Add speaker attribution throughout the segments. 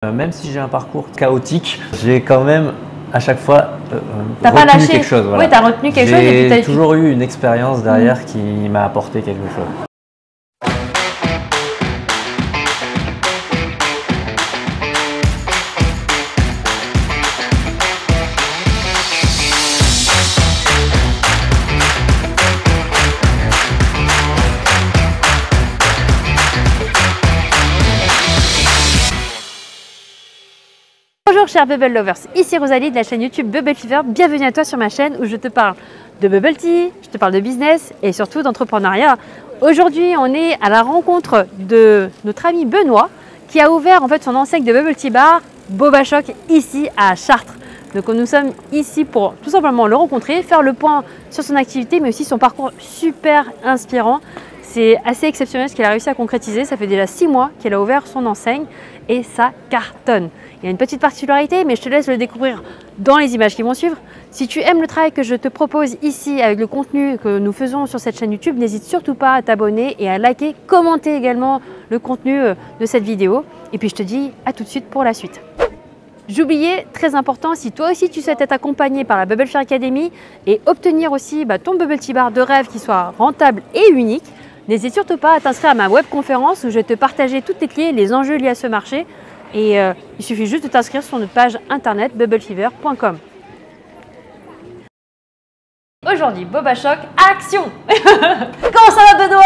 Speaker 1: Même si j'ai un parcours chaotique, j'ai quand même à chaque fois
Speaker 2: t'as pas lâché
Speaker 1: quelque chose. Voilà.
Speaker 2: Oui, tu as retenu quelque chose et puis
Speaker 1: j'ai toujours eu une expérience derrière qui m'a apporté quelque chose.
Speaker 2: Bonjour chers Bubble Lovers, ici Rosalie de la chaîne YouTube Bubble Fever. Bienvenue à toi sur ma chaîne où je te parle de bubble tea, je te parle de business et surtout d'entrepreneuriat. Aujourd'hui, on est à la rencontre de notre ami Benoît qui a ouvert en fait son enseigne de bubble tea bar Boba Choc ici à Chartres. Donc nous sommes ici pour tout simplement le rencontrer, faire le point sur son activité mais aussi son parcours super inspirant. C'est assez exceptionnel ce qu'il a réussi à concrétiser. Ça fait déjà 6 mois qu'il a ouvert son enseigne et ça cartonne. Il y a une petite particularité, mais je te laisse le découvrir dans les images qui vont suivre. Si tu aimes le travail que je te propose ici avec le contenu que nous faisons sur cette chaîne YouTube, n'hésite surtout pas à t'abonner et à liker, commenter également le contenu de cette vidéo. Et puis je te dis à tout de suite pour la suite. J'oubliais, très important, si toi aussi tu souhaites être accompagné par la Bubble Fever Academy et obtenir aussi ton bubble tea bar de rêve qui soit rentable et unique, n'hésite surtout pas à t'inscrire à ma webconférence où je vais te partager toutes les clés et les enjeux liés à ce marché. Et il suffit juste de t'inscrire sur notre page internet bubblefever.com. Aujourd'hui, Boba Choc, action. Comment ça va Benoît?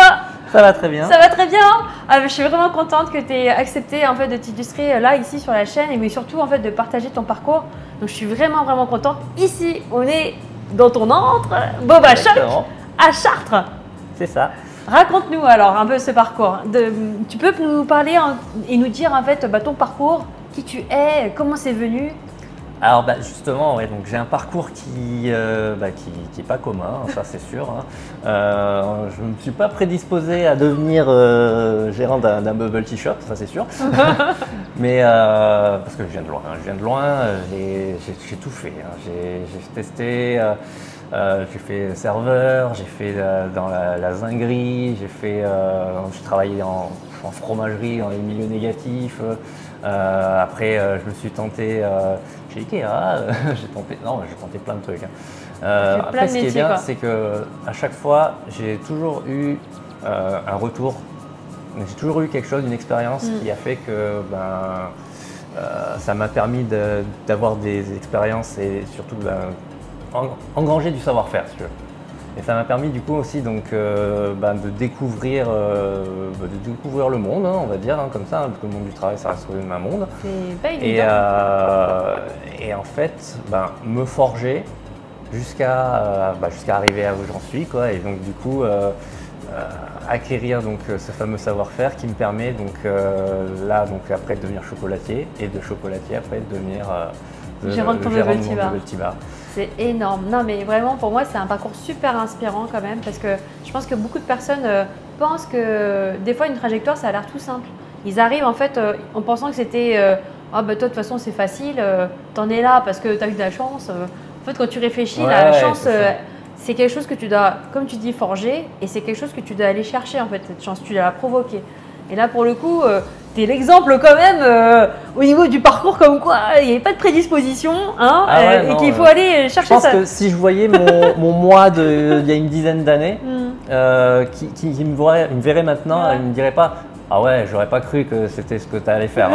Speaker 1: Ça va très bien.
Speaker 2: Ça va très bien. Je suis vraiment contente que tu aies accepté en fait, de t'illustrer là, ici sur la chaîne, et mais surtout en fait, de partager ton parcours. Donc je suis vraiment contente. Ici, on est dans ton antre, Boba Choc, à Chartres.
Speaker 1: C'est ça.
Speaker 2: Raconte-nous alors un peu ce parcours. Tu peux nous parler et nous dire en fait ton parcours, qui tu es, comment c'est venu?
Speaker 1: Alors justement, ouais, donc j'ai un parcours qui est pas commun, ça c'est sûr. Hein. Je ne me suis pas prédisposé à devenir gérant d'un bubble tea shop, ça c'est sûr. Mais parce que je viens de loin, j'ai tout fait. Hein. J'ai testé. J'ai fait serveur, j'ai fait dans la zinguerie, j'ai travaillé en fromagerie dans les milieux négatifs. Après, je me suis tenté chez Ikea, j'ai tenté plein de trucs. Hein. Après, ce qui est bien, c'est que à chaque fois, j'ai toujours eu un retour. J'ai toujours eu quelque chose, une expérience qui a fait que ça m'a permis d'avoir des expériences et surtout engranger du savoir-faire, si tu veux. Et ça m'a permis du coup aussi donc, de découvrir le monde, hein, on va dire, hein, comme ça, parce que le monde du travail, ça reste quand même un monde.
Speaker 2: C'est pas évident.
Speaker 1: Et en fait, me forger jusqu'à arriver à où j'en suis, quoi. Et donc du coup, acquérir donc, ce fameux savoir-faire qui me permet donc, après de devenir chocolatier et de chocolatier après de devenir
Speaker 2: gérant de ton bubble tea bar. C'est énorme. Non, mais vraiment, pour moi, c'est un parcours super inspirant quand même parce que je pense que beaucoup de personnes pensent que des fois, une trajectoire, ça a l'air tout simple. Ils arrivent en fait en pensant que c'était toi, de toute façon, c'est facile, t'en es là parce que t'as eu de la chance. En fait, quand tu réfléchis, la chance, c'est quelque chose que tu dois, comme tu dis, forger et c'est quelque chose que tu dois aller chercher en fait, cette chance, tu dois la provoquer. Et là, pour le coup, tu es l'exemple quand même au niveau du parcours comme quoi il n'y avait pas de prédisposition hein, et qu'il faut aller chercher ça.
Speaker 1: Je pense que si je voyais mon moi il y a une dizaine d'années qui me verrait maintenant, il ne me dirait pas « Ah ouais, j'aurais pas cru que c'était ce que tu allais faire. »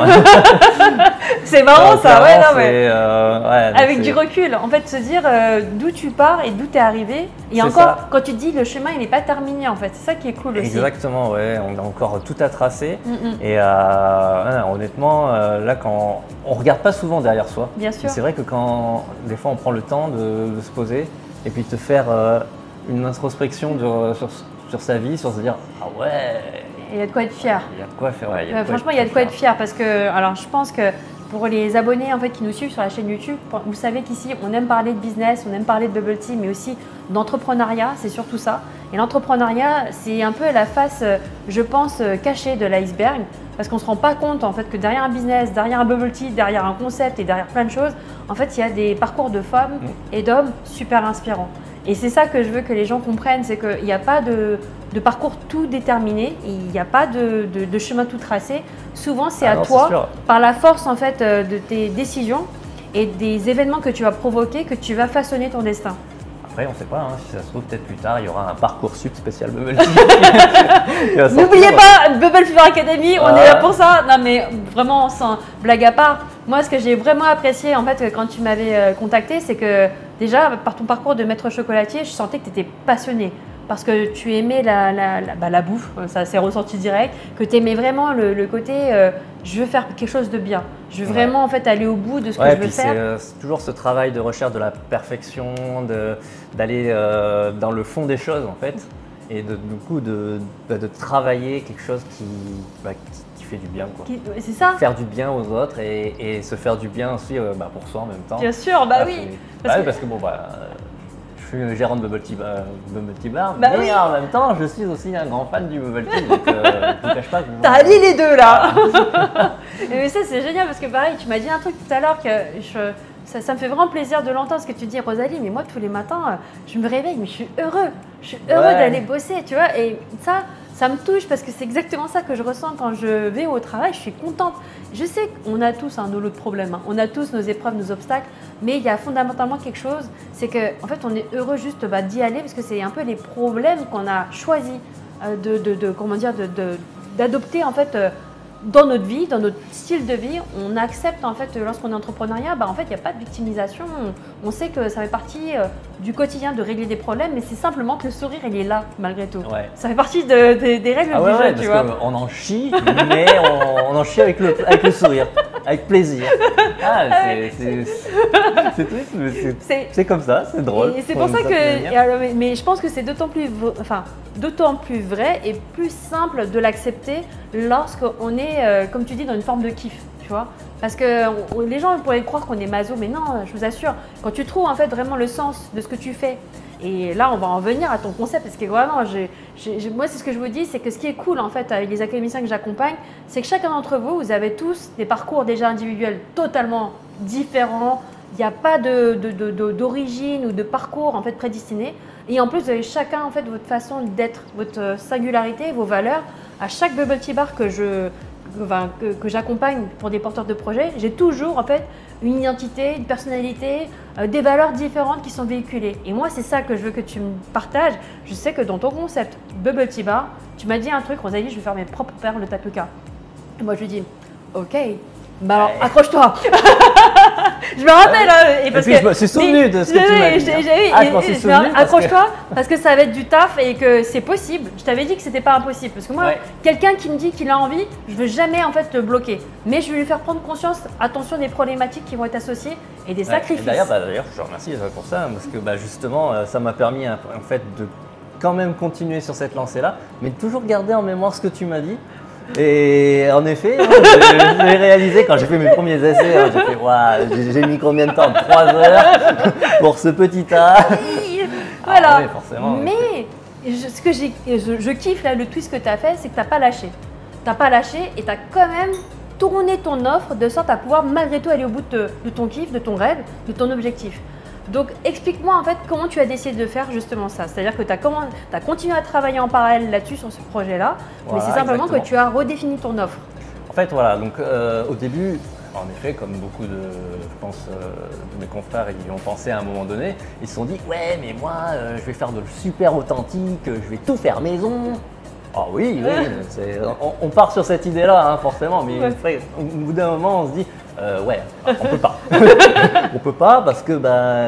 Speaker 2: C'est marrant ça, ouais, non, mais avec du recul, en fait, se dire d'où tu pars et d'où tu es arrivé. Et encore, ça. Quand tu te dis le chemin, il n'est pas terminé en fait, c'est ça qui est cool aussi.
Speaker 1: Exactement, ouais, on a encore tout à tracer. Et honnêtement, là, quand on regarde pas souvent derrière soi,
Speaker 2: bien sûr.
Speaker 1: C'est vrai que quand des fois on prend le temps de se poser et puis de faire une introspection sur sa vie, sur se dire ah ouais.
Speaker 2: Il y a de quoi être fier.
Speaker 1: Il y a de quoi faire. Ouais,
Speaker 2: franchement, il y a de quoi être fier parce que, alors, je pense que pour les abonnés en fait qui nous suivent sur la chaîne YouTube, vous savez qu'ici on aime parler de business, on aime parler de bubble tea, mais aussi d'entrepreneuriat, c'est surtout ça. Et l'entrepreneuriat, c'est un peu la face, je pense, cachée de l'iceberg, parce qu'on ne se rend pas compte en fait que derrière un business, derrière un bubble tea, derrière un concept et derrière plein de choses, en fait, il y a des parcours de femmes et d'hommes super inspirants. Et c'est ça que je veux que les gens comprennent, c'est qu'il n'y a pas de de parcours tout déterminé. Il n'y a pas de chemin tout tracé. Souvent, c'est à
Speaker 1: non,
Speaker 2: toi, par la force en fait de tes décisions et des événements que tu vas provoquer, que tu vas façonner ton destin.
Speaker 1: Après, on ne sait pas, hein, si ça se trouve, peut-être plus tard, il y aura un Parcoursup spécial Bubble Tea.
Speaker 2: N'oubliez pas, Bubble Fever Academy, on est là pour ça. Non mais vraiment, sans blague à part, moi ce que j'ai vraiment apprécié en fait quand tu m'avais contacté, c'est que déjà, par ton parcours de maître chocolatier, je sentais que tu étais passionné. Parce que tu aimais la bouffe, ça s'est ressenti direct, que tu aimais vraiment le côté je veux faire quelque chose de bien. Je veux vraiment en fait aller au bout de ce que je veux faire.
Speaker 1: C'est toujours ce travail de recherche de la perfection, d'aller dans le fond des choses en fait, et du coup de travailler quelque chose qui fait du bien.
Speaker 2: C'est ça.
Speaker 1: Faire du bien aux autres et se faire du bien aussi pour soi en même temps.
Speaker 2: Bien sûr, oui.
Speaker 1: Parce que bon, je suis gérant de Bubble Tea Bar, mais en même temps, je suis aussi un grand fan du Bubble Tea, donc je ne cache pas que…
Speaker 2: T'as allié les deux là. Mais ça, c'est génial parce que pareil, tu m'as dit un truc tout à l'heure que ça me fait vraiment plaisir de l'entendre, ce que tu dis, Rosalie, mais moi, tous les matins, je me réveille, mais je suis heureux. Je suis heureux d'aller bosser, tu vois, et ça me touche parce que c'est exactement ça que je ressens quand je vais au travail, je suis contente. Je sais qu'on a tous nos lots de problèmes, on a tous nos épreuves, nos obstacles, mais il y a fondamentalement quelque chose, c'est qu'en fait on est heureux juste d'y aller parce que c'est un peu les problèmes qu'on a choisi d'adopter en fait dans notre vie, dans notre style de vie. On accepte en fait lorsqu'on est entrepreneuriat, en fait il n'y a pas de victimisation, on sait que ça fait partie du quotidien de régler des problèmes, mais c'est simplement que le sourire il est là malgré tout. Ça fait partie des règles du jeu, tu vois.
Speaker 1: On en chie, mais on en chie avec le sourire, avec plaisir. C'est triste, mais c'est comme ça, c'est drôle.
Speaker 2: Et c'est pour ça que, mais je pense que c'est d'autant plus vrai et plus simple de l'accepter lorsqu'on est, comme tu dis, dans une forme de kiff, tu vois. Parce que les gens pourraient croire qu'on est maso, mais non, je vous assure, quand tu trouves en fait vraiment le sens de ce que tu fais, et là on va en venir à ton concept, parce que vraiment, moi c'est ce que je vous dis, c'est que ce qui est cool en fait avec les académiciens que j'accompagne, c'est que chacun d'entre vous, vous avez tous des parcours déjà individuels totalement différents. Il n'y a pas d'origine ou de parcours en fait prédestiné. Et en plus, vous avez chacun en fait votre façon d'être, votre singularité, vos valeurs. À chaque Bubble Tea Bar que j'accompagne pour des porteurs de projets, j'ai toujours en fait une identité, une personnalité, des valeurs différentes qui sont véhiculées. Et moi, c'est ça que je veux que tu me partages. Je sais que dans ton concept Bubble Tea Bar, tu m'as dit un truc, Rosalie, je vais faire mes propres perles tapioca. Et moi, je lui dis, ok, alors accroche-toi. Je me rappelle,
Speaker 1: et parce que je me suis souvenu de ce que tu m'as dit. Je m'en suis souvenu.
Speaker 2: Accroche-toi, parce que ça va être du taf et que c'est possible. Je t'avais dit que c'était pas impossible, parce que moi, quelqu'un qui me dit qu'il a envie, je veux jamais en fait le bloquer, mais je vais lui faire prendre conscience, attention, des problématiques qui vont être associées et des sacrifices.
Speaker 1: D'ailleurs, je te remercie pour ça, parce que justement, ça m'a permis en fait de quand même continuer sur cette lancée-là, mais de toujours garder en mémoire ce que tu m'as dit. Et en effet, j'ai réalisé quand j'ai fait mes premiers essais, j'ai fait j'ai mis combien de temps? 3 heures pour ce petit tas.
Speaker 2: Voilà.
Speaker 1: Oui, forcément.
Speaker 2: Mais ce que je kiffe là, le twist que tu as fait, c'est que tu n'as pas lâché. Tu n'as pas lâché et tu as quand même tourné ton offre de sorte à pouvoir malgré tout aller au bout de ton kiff, de ton rêve, de ton objectif. Donc explique-moi en fait comment tu as décidé de faire justement ça. C'est-à-dire que tu as continué à travailler en parallèle là-dessus sur ce projet-là, mais c'est simplement que tu as redéfini ton offre.
Speaker 1: En fait voilà, donc au début, en effet, comme beaucoup de mes confrères y ont pensé à un moment donné, ils se sont dit ouais mais moi je vais faire de super authentique, je vais tout faire maison. Ah oui, on part sur cette idée-là forcément, mais après, au bout d'un moment on se dit on peut pas. On peut pas parce que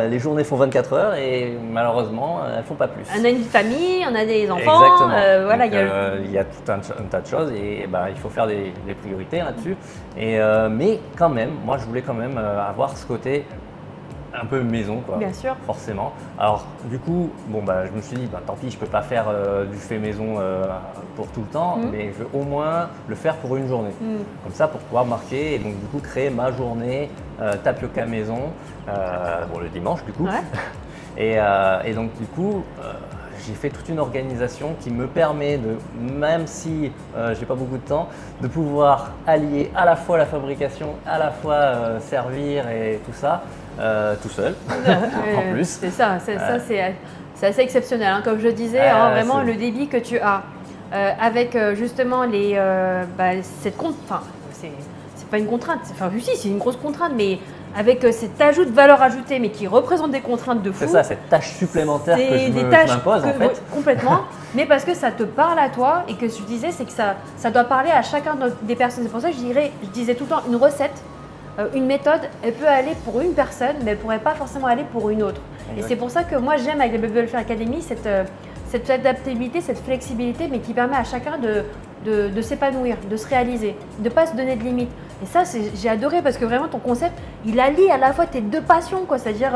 Speaker 1: les journées font 24 heures et malheureusement elles font pas plus.
Speaker 2: On a une famille, on a des enfants.
Speaker 1: Exactement. Il y a tout un tas de choses et il faut faire des priorités là-dessus. Mais quand même, moi je voulais quand même avoir ce côté un peu maison, quoi. Bien sûr. Forcément. Alors du coup, je me suis dit, tant pis, je peux pas faire du fait maison pour tout le temps, mais je veux au moins le faire pour une journée. Comme ça, pour pouvoir marquer et donc du coup créer ma journée tapioca maison, le dimanche du coup. Et donc du coup, j'ai fait toute une organisation qui me permet de, même si j'ai pas beaucoup de temps, de pouvoir allier à la fois la fabrication, à la fois servir et tout ça, tout seul, en plus.
Speaker 2: C'est ça, c'est assez exceptionnel. Hein. Comme je disais, vraiment le débit que tu as avec justement cette contrainte, c'est pas une contrainte, enfin si, c'est une grosse contrainte, mais avec cet ajout de valeur ajoutée, mais qui représente des contraintes de fou.
Speaker 1: C'est ça, cette tâche supplémentaire que je m'impose en fait.
Speaker 2: Complètement, mais parce que ça te parle à toi et que je disais, c'est que ça doit parler à chacun des personnes. C'est pour ça que je disais tout le temps, une recette, une méthode, elle peut aller pour une personne, mais elle ne pourrait pas forcément aller pour une autre. Exactement. Et c'est pour ça que moi j'aime avec la Bubble Fair Academy cette adaptabilité, cette flexibilité, mais qui permet à chacun de s'épanouir, de se réaliser, de ne pas se donner de limites. Et ça, j'ai adoré parce que vraiment ton concept, il allie à la fois tes deux passions, c'est-à-dire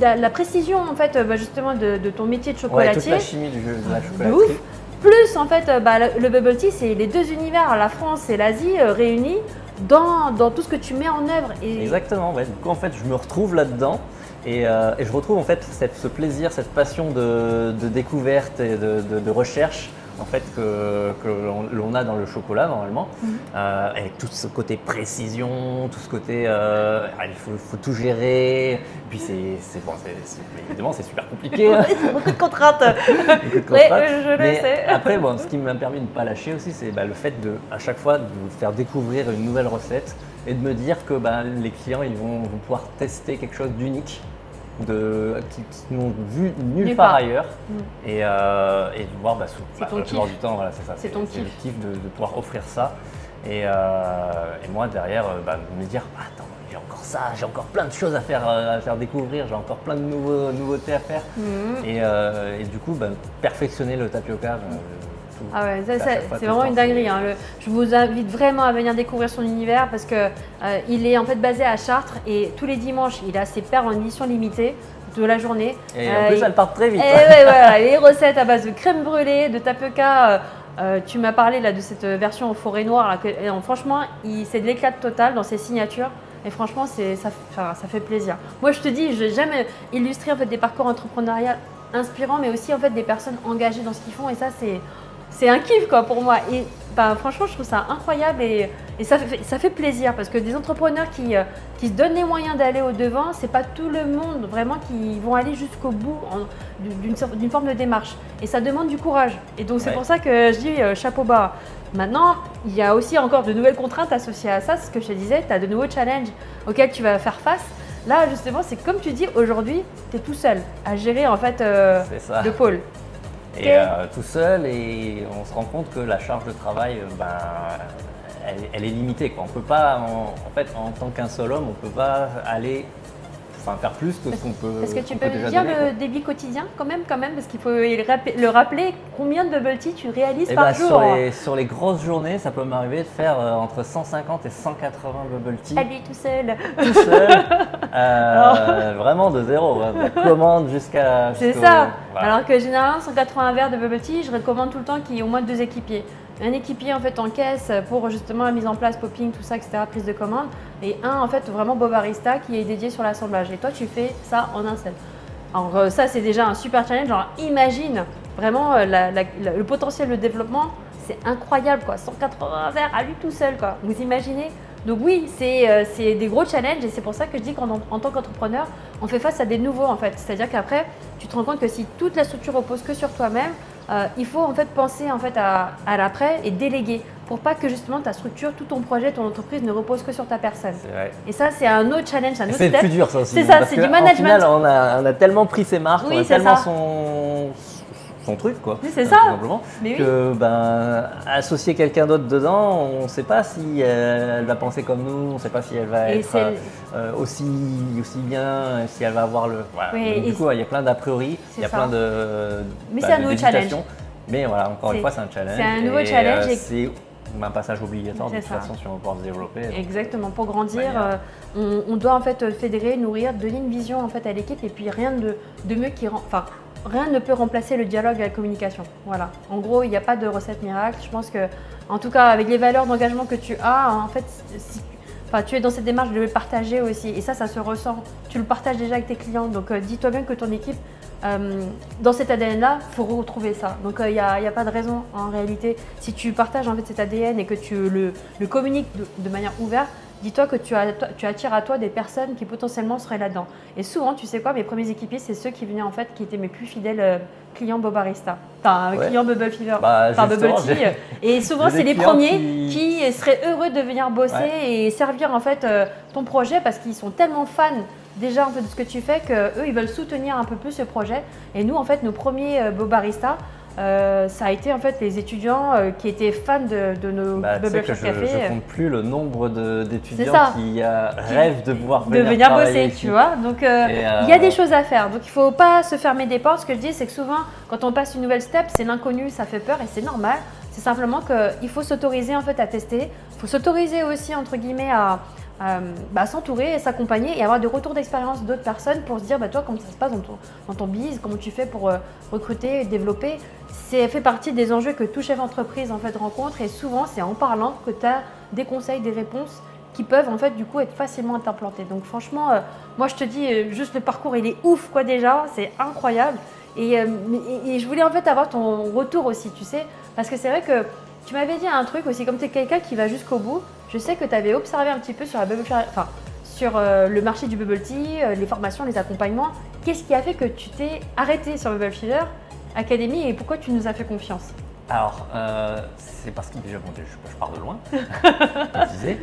Speaker 2: la précision en fait, justement de ton métier de chocolatier.
Speaker 1: Ouais, toute la chimie de la chocolaterie.
Speaker 2: Ouf. Plus en fait, le bubble tea, c'est les deux univers, la France et l'Asie réunis dans tout ce que tu mets en œuvre.
Speaker 1: Exactement. Ouais. Du coup, en fait, je me retrouve là-dedans. Et je retrouve en fait ce plaisir, cette passion de découverte et de recherche en fait que l'on a dans le chocolat normalement, avec tout ce côté précision, tout ce côté il faut tout gérer. Puis évidemment c'est super compliqué.
Speaker 2: Beaucoup de contraintes.
Speaker 1: Je
Speaker 2: le sais.
Speaker 1: Après ce qui m'a permis de ne pas lâcher aussi, c'est le fait à chaque fois de vous faire découvrir une nouvelle recette et de me dire que les clients ils vont pouvoir tester quelque chose d'unique. Qui n'ont vu nulle part ailleurs et de voir la plupart du temps, voilà, c'est ça, c'est le kiff de pouvoir offrir ça et moi derrière me dire attends, j'ai encore ça, j'ai encore plein de choses à faire découvrir, j'ai encore plein de nouveautés à faire et du coup perfectionner le tapioca.
Speaker 2: Ah ouais, c'est vraiment une dinguerie. Hein. Je vous invite vraiment à venir découvrir son univers parce que il est en fait basé à Chartres et tous les dimanches, il a ses perles en édition limitée de la journée.
Speaker 1: Et en plus, elles partent très vite.
Speaker 2: Voilà, les recettes à base de crème brûlée, de tapioca. Tu m'as parlé là de cette version en forêt noire. Là, franchement, c'est de l'éclat total dans ses signatures. Et franchement, ça fait plaisir. Moi, je te dis, j'aime illustrer en fait des parcours entrepreneuriaux inspirants, mais aussi en fait des personnes engagées dans ce qu'ils font. Et ça, c'est un kiff quoi pour moi et franchement je trouve ça incroyable et ça fait plaisir parce que des entrepreneurs qui se donnent les moyens d'aller au devant, c'est pas tout le monde vraiment qui vont aller jusqu'au bout d'une forme de démarche et ça demande du courage et donc c'est pour ça que je dis chapeau bas. Maintenant il y a aussi encore de nouvelles contraintes associées à ça, c'est ce que je te disais, tu as de nouveaux challenges auxquels tu vas faire face. Là justement c'est comme tu dis, aujourd'hui tu es tout seul à gérer en fait le pôle.
Speaker 1: Et tout seul, et on se rend compte que la charge de travail, elle est limitée. Quoi. On peut pas, en tant qu'un seul homme, on peut pas aller faire plus que ce qu'on peut.
Speaker 2: Est-ce que tu peux me dire le débit quotidien quand même, parce qu'il faut le rappeler, combien de bubble tea tu réalises par jour?
Speaker 1: Sur les grosses journées, ça peut m'arriver de faire entre 150 et 180 bubble tea.
Speaker 2: À lui tout seul.
Speaker 1: Tout seul, vraiment de zéro, de la commande jusqu'à.
Speaker 2: C'est ça. Voilà. Alors que généralement 180 verres de bubble tea, je recommande tout le temps qu'il y ait au moins 2 équipiers. Un équipier en fait en caisse pour justement la mise en place, popping, tout ça, etc., prise de commande, et un en fait vraiment beau barista qui est dédié sur l'assemblage. Et toi tu fais ça en un seul. Alors ça c'est déjà un super challenge. Alors imagine vraiment le potentiel de développement, c'est incroyable quoi. 180 verres à lui tout seul quoi. Vous imaginez? Donc oui, c'est des gros challenges et c'est pour ça que je dis qu'en tant qu'entrepreneur, on fait face à des nouveaux en fait. C'est-à-dire qu'après, tu te rends compte que si toute la structure repose que sur toi-même, il faut en fait penser en fait à l'après et déléguer pour pas que justement ta structure, tout ton projet, ton entreprise ne repose que sur ta personne.
Speaker 1: C'est vrai.
Speaker 2: Et ça, c'est un autre challenge, un autre step.
Speaker 1: C'est plus dur ça aussi.
Speaker 2: C'est ça, c'est du management.
Speaker 1: Au final, on a tellement pris ses marques,
Speaker 2: oui,
Speaker 1: on a tellement son truc quoi.
Speaker 2: Oui, c'est ça.
Speaker 1: Tout simplement. Que associer quelqu'un d'autre dedans, on ne sait pas si elle va penser comme nous, on ne sait pas si elle va être aussi bien, si elle va avoir le. Voilà.
Speaker 2: Oui,
Speaker 1: donc, du coup, il y a plein d'a priori, il y a plein de.
Speaker 2: Mais c'est un nouveau challenge.
Speaker 1: Mais voilà, encore une fois, c'est un challenge.
Speaker 2: C'est un nouveau challenge.
Speaker 1: C'est un passage obligatoire de toute façon si on veut pouvoir se développer.
Speaker 2: Exactement, pour grandir, on doit en fait fédérer, nourrir, donner une vision en fait à l'équipe et puis rien de mieux qui rien ne peut remplacer le dialogue et la communication. Voilà. En gros, il n'y a pas de recette miracle. Je pense que, en tout cas, avec les valeurs d'engagement que tu as, en fait, tu es dans cette démarche de le partager aussi. Et ça se ressent. Tu le partages déjà avec tes clients. Donc, dis-toi bien que ton équipe dans cet ADN-là, il faut retrouver ça. Donc il n'y a pas de raison en réalité. Si tu partages en fait cet ADN et que tu le communiques de manière ouverte, dis-toi que tu attires à toi des personnes qui potentiellement seraient là-dedans. Et souvent, tu sais quoi, mes premiers équipiers, c'est ceux qui venaient en fait, qui étaient mes plus fidèles clients Bobarista. Enfin, clients Bubble Fever, enfin Bubble Tea. Et souvent, c'est les premiers qui seraient heureux de venir bosser et servir en fait ton projet parce qu'ils sont tellement fans déjà en fait de ce que tu fais qu'eux, ils veulent soutenir un peu plus ce projet. Et nous, en fait, nos premiers Bobarista, ça a été en fait les étudiants qui étaient fans de nos Bubble Shop Café.
Speaker 1: Je ne compte plus le nombre d'étudiants qui rêvent de pouvoir
Speaker 2: venir bosser, tu vois. Donc il y a des choses à faire. Donc il ne faut pas se fermer des portes. Ce que je dis, c'est que souvent, quand on passe une nouvelle step, c'est l'inconnu, ça fait peur et c'est normal. C'est simplement qu'il faut s'autoriser en fait à tester. Il faut s'autoriser aussi entre guillemets à s'entourer et s'accompagner et avoir des retours d'expérience d'autres personnes pour se dire toi comment ça se passe dans ton business, comment tu fais pour recruter, développer. C'est fait partie des enjeux que tout chef d'entreprise en fait rencontre et souvent c'est en parlant que tu as des conseils, des réponses qui peuvent en fait du coup être facilement implantés. Donc franchement, moi je te dis juste le parcours il est ouf quoi déjà, c'est incroyable et je voulais en fait avoir ton retour aussi, tu sais, parce que c'est vrai que tu m'avais dit un truc aussi, comme tu es quelqu'un qui va jusqu'au bout, je sais que tu avais observé un petit peu sur le marché du bubble tea, les formations, les accompagnements. Qu'est-ce qui a fait que tu t'es arrêté sur Bubble Fever Academy et pourquoi tu nous as fait confiance?
Speaker 1: Alors, c'est parce que déjà, je pars de loin, comme je disais.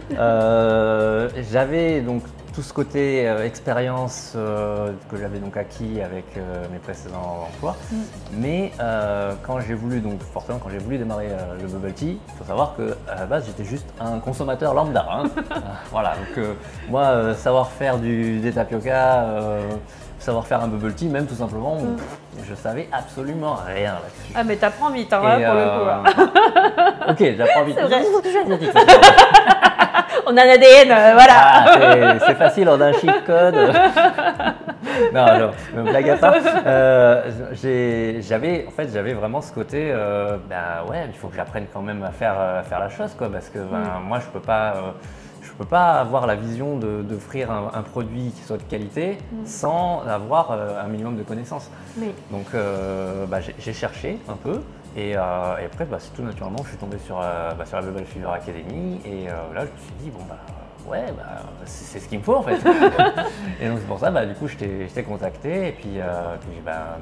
Speaker 1: J'avais donc tout ce côté expérience que j'avais donc acquis avec mes précédents emplois. Mais quand j'ai voulu, donc forcément quand j'ai voulu démarrer le bubble tea, il faut savoir que à la base j'étais juste un consommateur lambda. Voilà, donc moi savoir faire des tapioca, savoir faire un bubble tea, même tout simplement, je savais absolument rien là-dessus.
Speaker 2: Ah mais t'apprends vite, hein, pour le coup.
Speaker 1: Ok, j'apprends vite.
Speaker 2: On a un ADN, voilà.
Speaker 1: Ah, c'est facile, on a un cheat code. Non, me blague à part. J'avais vraiment ce côté, il faut que j'apprenne quand même à faire la chose, quoi, parce que moi, je peux pas avoir la vision d'offrir un produit qui soit de qualité sans avoir un minimum de connaissances. Oui. Donc, j'ai cherché un peu. Et après, c'est tout naturellement, je suis tombé sur la Bubble Fever Academy et là, je me suis dit, c'est ce qu'il me faut en fait. Et donc c'est pour ça, du coup, je t'ai contacté et puis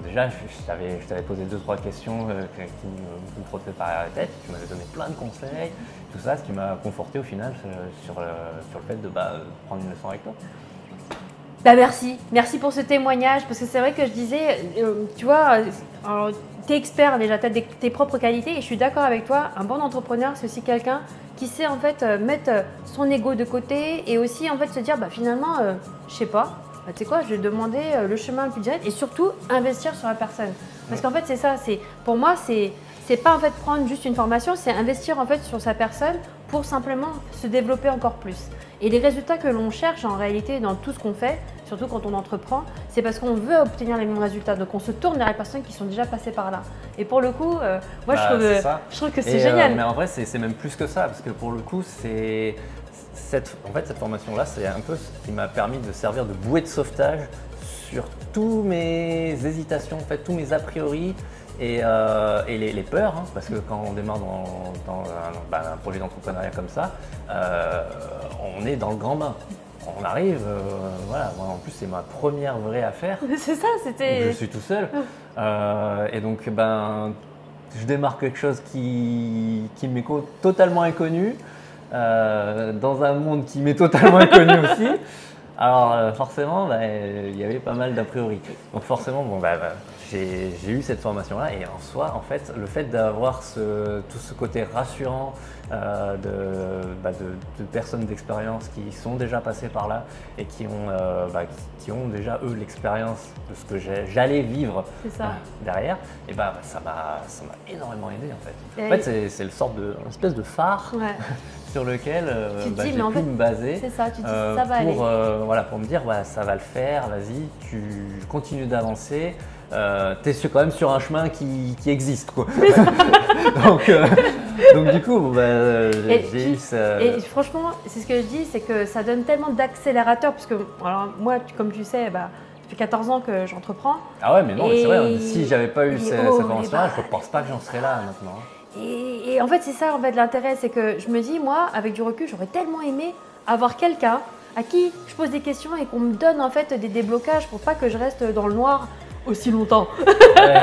Speaker 1: déjà, je t'avais posé 2-3 questions qui me trottaient par la tête, tu m'avais donné plein de conseils, tout ça, ce qui m'a conforté au final sur le fait de prendre une leçon avec toi.
Speaker 2: Merci pour ce témoignage parce que c'est vrai que je disais, tu vois, tu es expert déjà, tu as tes propres qualités et je suis d'accord avec toi, un bon entrepreneur c'est aussi quelqu'un qui sait en fait mettre son ego de côté et aussi en fait se dire finalement, je sais pas, tu sais quoi, je vais demander le chemin le plus direct et surtout investir sur la personne. Parce qu'en fait c'est ça, pour moi c'est pas en fait prendre juste une formation, c'est investir en fait sur sa personne pour simplement se développer encore plus. Et les résultats que l'on cherche en réalité dans tout ce qu'on fait, surtout quand on entreprend, c'est parce qu'on veut obtenir les mêmes résultats. Donc on se tourne vers les personnes qui sont déjà passées par là. Et pour le coup, moi je trouve que c'est génial.
Speaker 1: Mais en vrai, c'est même plus que ça, parce que pour le coup, cette formation-là, c'est un peu ce qui m'a permis de servir de bouée de sauvetage sur tous mes hésitations, en fait, tous mes a priori. Et les peurs, parce que quand on démarre dans un projet d'entrepreneuriat comme ça, on est dans le grand bain. On arrive, moi en plus c'est ma première vraie affaire.
Speaker 2: C'est ça, c'était…
Speaker 1: Je suis tout seul. Et donc je démarre quelque chose qui m'est totalement inconnu, dans un monde qui m'est totalement inconnu aussi. Alors forcément, il y avait pas mal d'a priori. Donc forcément, j'ai eu cette formation-là et en soi, en fait, le fait d'avoir tout ce côté rassurant de personnes d'expérience qui sont déjà passées par là et qui ont déjà eux l'expérience de ce que j'allais vivre derrière, et ça m'a énormément aidé en fait. En fait, c'est une espèce de phare. Ouais. Sur lequel j'ai pu me baser
Speaker 2: ça, tu dis, ça va aller.
Speaker 1: Pour me dire ça va le faire, vas-y, tu continues d'avancer, tu es quand même sur un chemin qui existe quoi. donc du coup j'ai eu ça.
Speaker 2: Et franchement, c'est ce que je dis, c'est que ça donne tellement d'accélérateur parce que alors, moi comme tu sais, ça fait 14 ans que j'entreprends.
Speaker 1: Ah ouais, mais non,
Speaker 2: Et-
Speaker 1: c'est vrai, hein, si j'avais pas eu
Speaker 2: mais
Speaker 1: cette
Speaker 2: oh,
Speaker 1: formation-là,
Speaker 2: mais
Speaker 1: je pense pas que j'en serais là maintenant.
Speaker 2: Et en fait, c'est ça en fait l'intérêt, c'est que je me dis, moi, avec du recul, j'aurais tellement aimé avoir quelqu'un à qui je pose des questions et qu'on me donne en fait des déblocages pour pas que je reste dans le noir aussi longtemps.
Speaker 1: Ouais.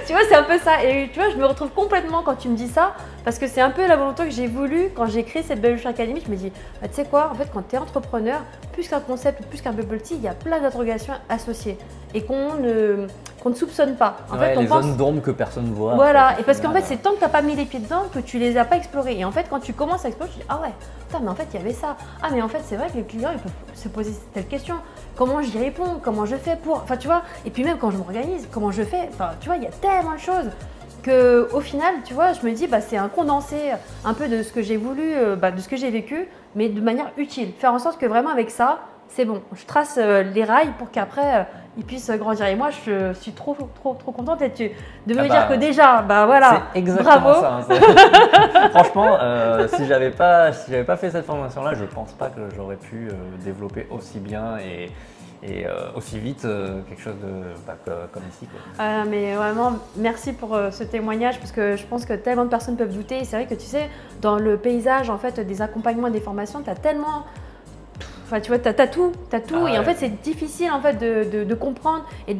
Speaker 2: Tu vois, c'est un peu ça. Et tu vois, je me retrouve complètement quand tu me dis ça, parce que c'est un peu la volonté que j'ai voulu quand j'ai créé cette Bubble Tea Academy. Je me dis, bah, tu sais quoi, en fait, quand tu es entrepreneur, plus qu'un concept ou plus qu'un bubble tea, il y a plein d'interrogations associées et qu'on ne soupçonne pas. En
Speaker 1: Ouais,
Speaker 2: fait, on
Speaker 1: les
Speaker 2: pense.
Speaker 1: zones d'ombre que personne ne voit.
Speaker 2: Voilà,
Speaker 1: en fait,
Speaker 2: et parce qu'en fait,
Speaker 1: final.
Speaker 2: c'est tant que tu n'as pas mis les pieds dedans que tu les as pas explorés. Et en fait, quand tu commences à explorer, tu dis, ah ouais, putain, mais en fait, il y avait ça. Ah, mais en fait, c'est vrai que les clients, ils peuvent se poser telle question. Comment j'y réponds? Comment je fais pour. Enfin, tu vois, et puis même quand je m'organise, comment je fais? Enfin, tu vois, il y a tellement de choses que au final, tu vois, je me dis, bah, c'est un condensé un peu de ce que j'ai voulu, de ce que j'ai vécu, mais de manière utile. Faire en sorte que vraiment avec ça, c'est bon. Je trace les rails pour qu'après, ils puissent grandir. Et moi, je suis trop contente de me dire que déjà, bah voilà,
Speaker 1: c'est exactement
Speaker 2: bravo.
Speaker 1: ça. Hein, franchement, si j'avais pas fait cette formation-là, je pense pas que j'aurais pu développer aussi bien et aussi vite quelque chose comme ici. Quoi.
Speaker 2: Mais vraiment, merci pour ce témoignage parce que je pense que tellement de personnes peuvent douter. Et c'est vrai que tu sais, dans le paysage en fait, des accompagnements et des formations, tu as tellement. Enfin, tu vois, t'as tout.
Speaker 1: Ah
Speaker 2: Et
Speaker 1: ouais.
Speaker 2: en fait, c'est difficile en fait de comprendre et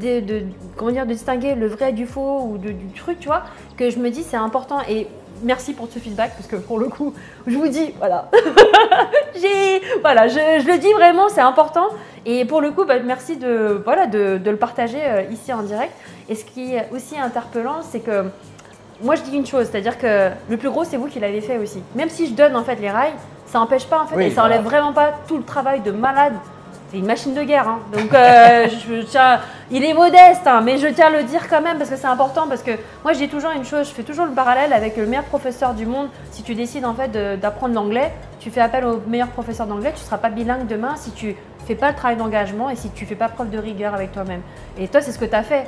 Speaker 2: comment dire, de distinguer le vrai du faux ou du truc, tu vois, que je me dis c'est important. Et merci pour ce feedback parce que pour le coup, je vous dis, voilà, je le dis vraiment, c'est important. Et pour le coup, bah, merci de le partager ici en direct. Et ce qui est aussi interpellant, c'est que moi je dis une chose, c'est-à-dire que le plus gros, c'est vous qui l'avez fait aussi. Même si je donne en fait les rails, ça n'empêche pas en fait,
Speaker 1: Oui,
Speaker 2: et ça
Speaker 1: voilà.
Speaker 2: enlève vraiment pas tout le travail de malade. C'est une machine de guerre, hein. Donc il est modeste, hein, mais je tiens à le dire quand même parce que c'est important. Parce que moi, je dis toujours une chose, je fais toujours le parallèle avec le meilleur professeur du monde. Si tu décides en fait d'apprendre l'anglais, tu fais appel au meilleur professeur d'anglais, tu ne seras pas bilingue demain si tu fais pas le travail d'engagement et si tu fais pas preuve de rigueur avec toi-même. Et toi, c'est ce que tu as fait.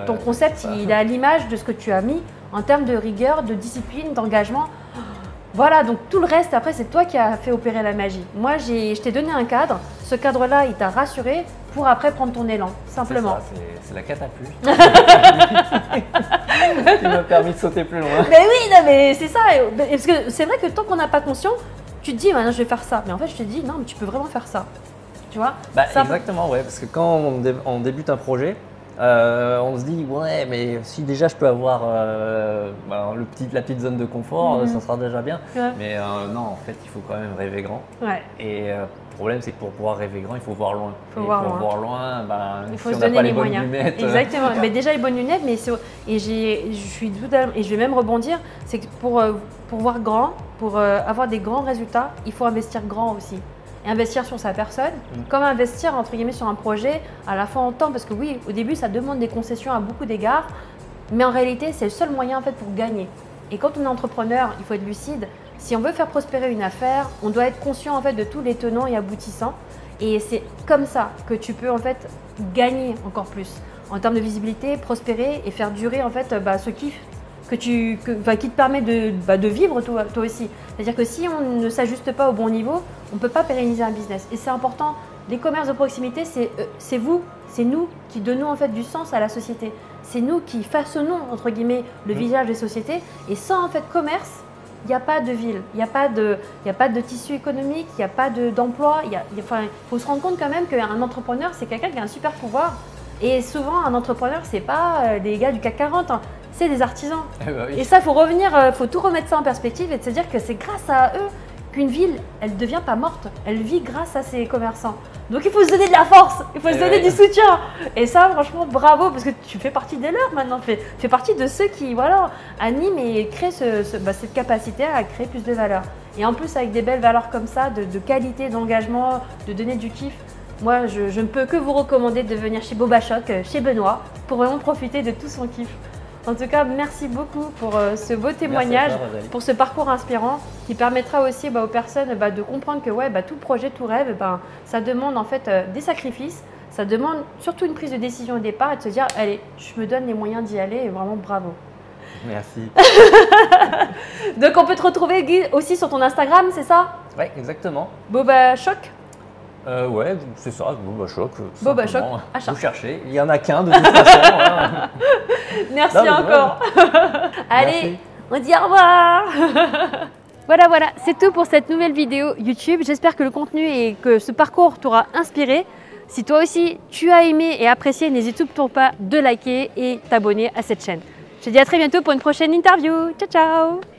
Speaker 2: Ton concept, il est à l'image de ce que tu as mis en termes de rigueur, de discipline, d'engagement. Voilà, donc tout le reste, après, c'est toi qui as fait opérer la magie. Moi, je t'ai donné un cadre. Ce cadre-là, il t'a rassuré pour après prendre ton élan, simplement.
Speaker 1: C'est la catapulte. qui m'a permis de sauter plus loin.
Speaker 2: Mais oui, non, mais c'est ça. Parce que c'est vrai que tant qu'on n'a pas conscience, tu te dis, maintenant je vais faire ça. Mais en fait, je te dis, non, mais tu peux vraiment faire ça. Tu vois ça,
Speaker 1: exactement, ouais. Parce que quand on débute un projet, on se dit, ouais, mais si déjà je peux avoir la petite zone de confort, ça sera déjà bien.
Speaker 2: Ouais.
Speaker 1: Mais non, en fait, il faut quand même rêver grand.
Speaker 2: Ouais.
Speaker 1: Et le problème, c'est que pour pouvoir rêver grand, il faut voir loin.
Speaker 2: Pour voir
Speaker 1: loin,
Speaker 2: il faut
Speaker 1: si
Speaker 2: se
Speaker 1: on n'a
Speaker 2: donner
Speaker 1: pas
Speaker 2: les
Speaker 1: les bonnes
Speaker 2: moyens.
Speaker 1: lunettes.
Speaker 2: Exactement. Mais déjà les bonnes lunettes, et je vais même rebondir, c'est que pour voir grand, pour avoir des grands résultats, il faut investir grand aussi. Et investir sur sa personne, comme investir entre guillemets sur un projet à la fois en temps, parce que oui, au début ça demande des concessions à beaucoup d'égards, mais en réalité c'est le seul moyen en fait pour gagner. Et quand on est entrepreneur, il faut être lucide. Si on veut faire prospérer une affaire, on doit être conscient en fait de tous les tenants et aboutissants. Et c'est comme ça que tu peux en fait gagner encore plus en termes de visibilité, prospérer et faire durer en fait ce kiff qui te permet de vivre toi aussi. C'est-à-dire que si on ne s'ajuste pas au bon niveau, on ne peut pas pérenniser un business. Et c'est important. Les commerces de proximité, c'est vous, c'est nous qui donnons en fait du sens à la société. C'est nous qui façonnons entre guillemets le visage des sociétés. Et sans en fait commerce, il n'y a pas de ville, il n'y a pas de tissu économique, il n'y a pas d'emploi. Il faut se rendre compte quand même qu'un entrepreneur, c'est quelqu'un qui a un super pouvoir. Et souvent, un entrepreneur, c'est pas des gars du CAC 40, hein, c'est des artisans.
Speaker 1: Oui.
Speaker 2: Et ça, il faut tout remettre ça en perspective et de se dire que c'est grâce à eux qu'une ville, elle ne devient pas morte. Elle vit grâce à ses commerçants. Donc il faut se donner de la force, il faut se donner du soutien. Et ça, franchement, bravo, parce que tu fais partie des leurs maintenant. Tu fais partie de ceux qui animent et créent cette capacité à créer plus de valeur. Et en plus, avec des belles valeurs comme ça, de qualité, d'engagement, de donner du kiff. Moi, je ne peux que vous recommander de venir chez Boba Choc, chez Benoît, pour vraiment profiter de tout son kiff. En tout cas, merci beaucoup pour ce beau témoignage, pour ce parcours inspirant qui permettra aussi aux personnes de comprendre que tout projet, tout rêve, ça demande en fait des sacrifices, ça demande surtout une prise de décision au départ et de se dire allez, je me donne les moyens d'y aller et vraiment bravo.
Speaker 1: Merci.
Speaker 2: Donc on peut te retrouver Guy aussi sur ton Instagram, c'est ça?
Speaker 1: Oui, exactement.
Speaker 2: Boba Choc.
Speaker 1: Ouais, c'est ça, Boba Shock.
Speaker 2: Boba Shock,
Speaker 1: simplement.
Speaker 2: achat.
Speaker 1: Vous cherchez, il n'y en a qu'un de toute façon. Hein.
Speaker 2: Merci
Speaker 1: Non, mais
Speaker 2: encore. Allez,
Speaker 1: Merci.
Speaker 2: on dit au revoir. Voilà, c'est tout pour cette nouvelle vidéo YouTube. J'espère que le contenu et que ce parcours t'aura inspiré. Si toi aussi tu as aimé et apprécié, n'hésite surtout pas de liker et t'abonner à cette chaîne. Je te dis à très bientôt pour une prochaine interview. Ciao, ciao.